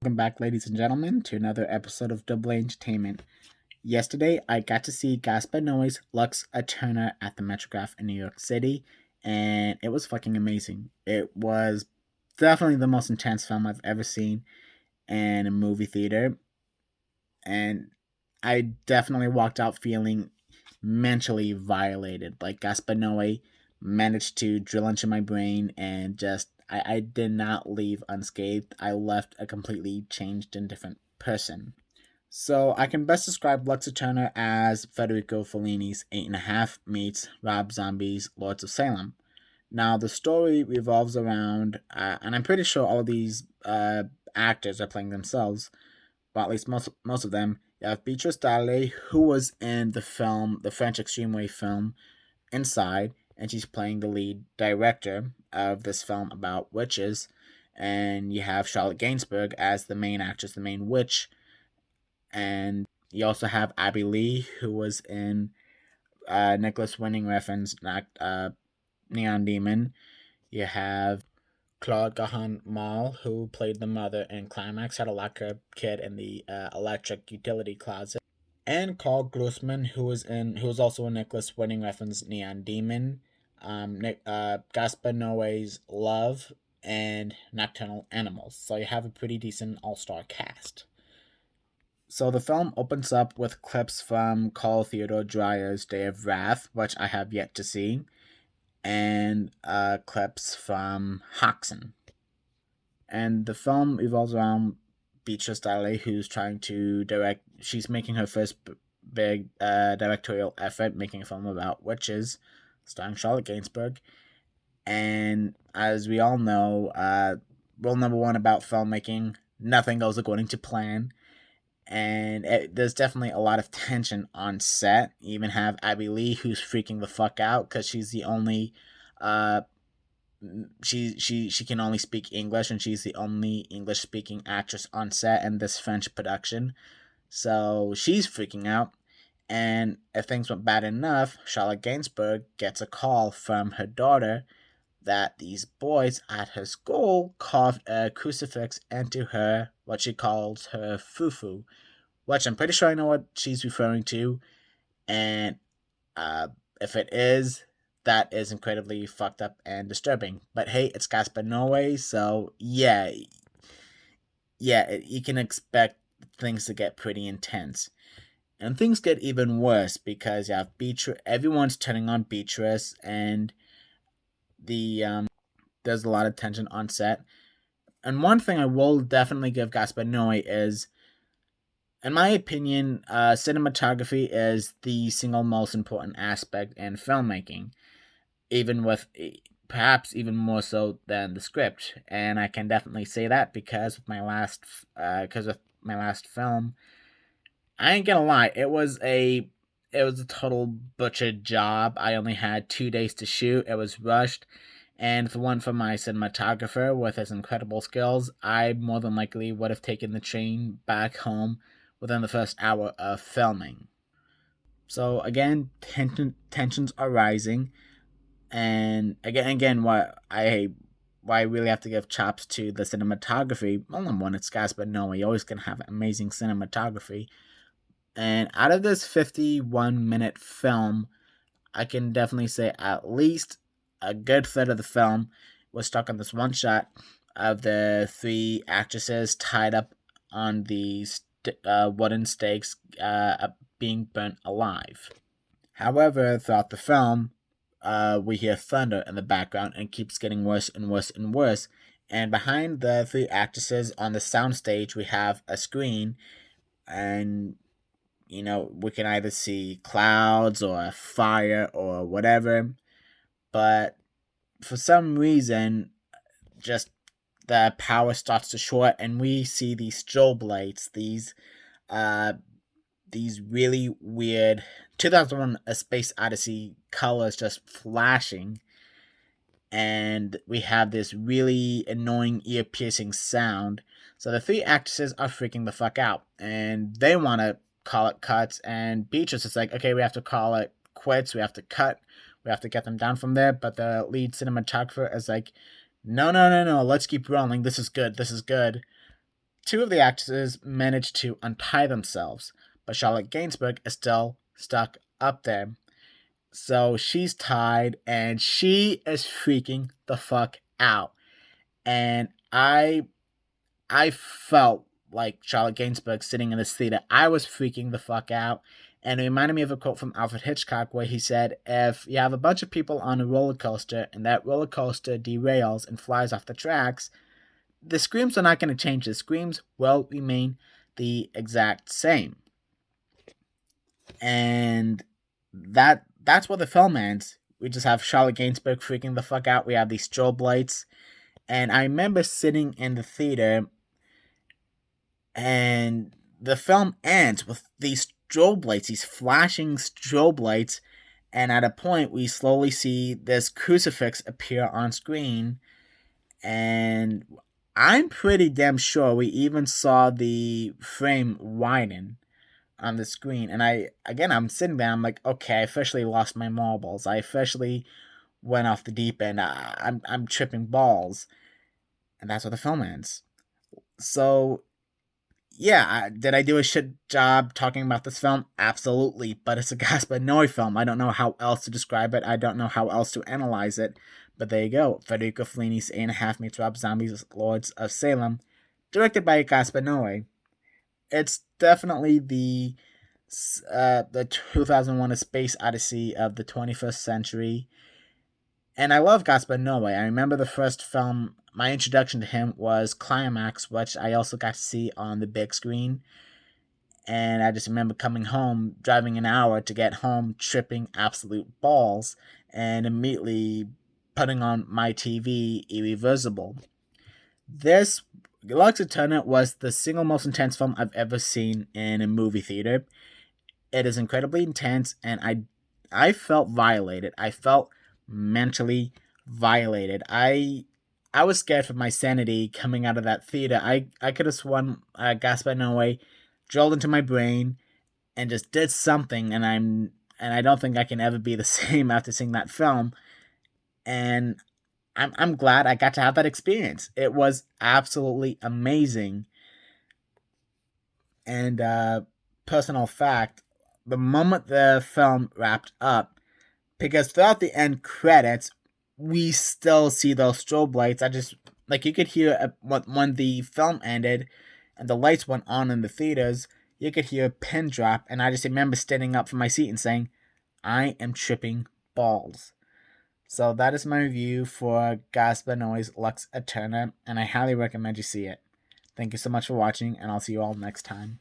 Welcome back, ladies and gentlemen, to another episode of Double A Entertainment. Yesterday, I got to see Gaspar Noé's Lux AEterna at the Metrograph in New York City, and it was fucking amazing. It was definitely the most intense film I've ever seen in a movie theater, and I definitely walked out feeling mentally violated. Like Gaspar Noé managed to drill into my brain and I did not leave unscathed. I left a completely changed and different person. So I can best describe Lux Turner as Federico Fellini's Eight and a Half meets Rob Zombie's Lords of Salem. Now the story revolves around, and I'm pretty sure all of these actors are playing themselves, well at least most of them. You have Beatrice Dalle, who was in the film, the French Extreme Wave film Inside, and she's playing the lead director of this film about witches. And you have Charlotte Gainsbourg as the main actress, the main witch, and you also have Abby Lee, who was in Nicholas Winding Refn's Neon Demon. You have Claude Gahan Mall, who played the mother in Climax, had a locker kid in the electric utility closet, and Carl Glusman, who was also in Nicholas Winding Refn's Neon Demon, Gaspar Noé's Love, and Nocturnal Animals. So you have a pretty decent all-star cast. So the film opens up with clips from Carl Theodor Dreyer's Day of Wrath, which I have yet to see, and clips from Hoxton. And the film revolves around Beatrice Dalle, who's trying to direct. She's making her first big directorial effort, making a film about witches, starring Charlotte Gainsbourg. And as we all know, rule number one about filmmaking: nothing goes according to plan. And there's definitely a lot of tension on set. You even have Abby Lee, who's freaking the fuck out because she's the only she can only speak English, and she's the only English speaking actress on set in this French production. So she's freaking out. And if things went bad enough, Charlotte Gainsbourg gets a call from her daughter that these boys at her school carved a crucifix into her, what she calls her fufu, which I'm pretty sure I know what she's referring to. And if it is, that is incredibly fucked up and disturbing. But hey, it's Gaspar Noé, so yeah, you can expect things to get pretty intense. And things get even worse because you have Beatrice. Everyone's turning on Beatrice, and there's a lot of tension on set. And one thing I will definitely give Gaspar Noé is, in my opinion, cinematography is the single most important aspect in filmmaking, even with perhaps even more so than the script. And I can definitely say that because with my last film, I ain't gonna lie, it was a total butchered job. I only had 2 days to shoot. It was rushed. And if it weren't for my cinematographer with his incredible skills, I more than likely would have taken the train back home within the first hour of filming. So again, tensions are rising, and again, why I really have to give chops to the cinematography. Well, number one, it's Gaspar Noé. You always gonna have amazing cinematography. And out of this 51-minute film, I can definitely say at least a good third of the film was stuck on this one shot of the three actresses tied up on the wooden stakes being burnt alive. However, throughout the film, we hear thunder in the background and it keeps getting worse and worse and worse. And behind the three actresses on the soundstage, we have a screen, and we can either see clouds or a fire or whatever. But for some reason, just the power starts to short, and we see these strobe lights, these really weird 2001: A Space Odyssey colors just flashing, and we have this really annoying ear-piercing sound. So the three actresses are freaking the fuck out, and they want to call it cuts, and Beatrice is like, okay, we have to call it quits, we have to cut, we have to get them down from there. But the lead cinematographer is like, no, let's keep rolling, this is good. two of the actresses managed to untie themselves, but Charlotte Gainsbourg is still stuck up there. So she's tied and she is freaking the fuck out. And I felt like Charlotte Gainsbourg sitting in this theater. I was freaking the fuck out. And it reminded me of a quote from Alfred Hitchcock where he said, if you have a bunch of people on a roller coaster and that roller coaster derails and flies off the tracks, the screams are not going to change. The screams will remain the exact same. And that's what the film ends. We just have Charlotte Gainsbourg freaking the fuck out. We have these strobe lights. And I remember sitting in the theater and the film ends with these strobe lights, these flashing strobe lights. And at a point, we slowly see this crucifix appear on screen. And I'm pretty damn sure we even saw the frame widen on the screen. And I'm sitting there, I'm like, okay, I officially lost my marbles. I officially went off the deep end. I'm tripping balls. And that's where the film ends. So, yeah, did I do a shit job talking about this film? Absolutely. But it's a Gaspar Noé film. I don't know how else to describe it. I don't know how else to analyze it. But there you go. Federico Fellini's 8.5 meets Rob Zombie's Lords of Salem, directed by Gaspar Noé. It's definitely the 2001: A Space Odyssey of the 21st century. And I love Gaspar Noé. I remember the first film, my introduction to him was Climax, which I also got to see on the big screen. And I just remember coming home, driving an hour to get home, tripping absolute balls, and immediately putting on my TV Irreversible. This Lux AEterna was the single most intense film I've ever seen in a movie theater. It is incredibly intense, and I felt violated. I felt mentally violated. I was scared for my sanity coming out of that theater. I could have sworn Gaspar Noé drilled into my brain and just did something, and I don't think I can ever be the same after seeing that film. And I'm glad I got to have that experience. It was absolutely amazing. And personal fact, the moment the film wrapped up, because throughout the end credits, we still see those strobe lights. I just, like, you could hear when the film ended and the lights went on in the theaters, you could hear a pin drop, and I just remember standing up from my seat and saying, I am tripping balls. So that is my review for Gaspar Noé's Lux AEterna, and I highly recommend you see it. Thank you so much for watching, and I'll see you all next time.